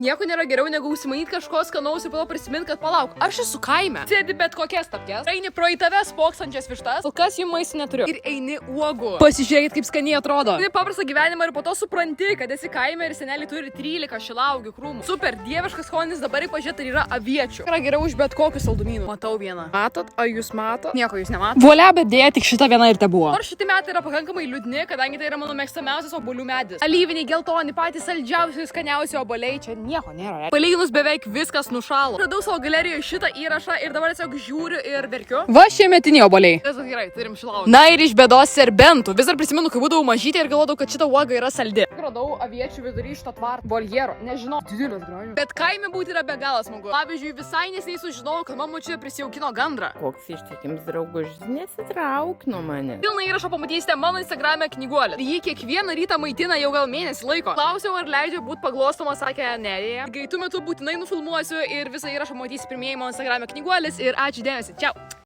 Nieko nėra geriau negu užsimanyti kažko skanaus ir po to prisiminti, kad palauk, aš esu kaime. Sėdi bet kokias tapkės. Eini pro į tave spoksančias vištas. Kol kas jų maisto neturiu. Ir eini uogų. Pasižiūrėkit, kaip skaniai atrodo. Tai paprastą gyvenimą ir po to supranti, kad esi kaime ir seneliai turi 13 šilauogių krūmų. Super dieviškas skonis, dabar pažiūrėti, ar yra aviečių. Yra geriau už bet kokius saldumynus. Matau vieną. Matot? O jūs matot? Nieko jūs nematot. Volia, bet dėja tik šita viena ir te buvo. Nors šitie metai yra pakankamai liūdni, kadangi tai yra mano mėgstamiausias obuolių medis. Alyviniai, geltoni, patys saldžiausi, skaniausi obuoliai. Čia nieko nėra. Palyginus beveik viskas nušalo. Radau savo galerijoje šitą įrašą ir dabar tiesiog žiūriu ir verkiu. Va šiemetiniai obuoliai. Viskas gerai, turim šilauogę. Na ir iš bėdos serbentų. Vis dar prisimenu, kai būdavau mažytė ir galvodavau, kad šita uoga yra saldi. Radau aviečių vidury šito tvarto voljero. Nežinau. Didelis gražus. Bet kaime būti yra be galo smagu. Pavyzdžiui, visai neseniai sužinojau, kad mama čia prisijaukino gandrą. Koks ištikims draugužis, nesitrauk nuo mane. Pilną įrašą pamatysite mano Instagrame Knyguolė. Jį kiekvieną rytą maitina jau gal mėnesį laiko. Klausiau, ar leidžia būti paglostoma, sakė ne. Greitu metu būtinai nufilmuosiu ir visą įrašą matysite pirmieji mano Instagrame Knyguolis ir ačiū dėmesį. Čiau.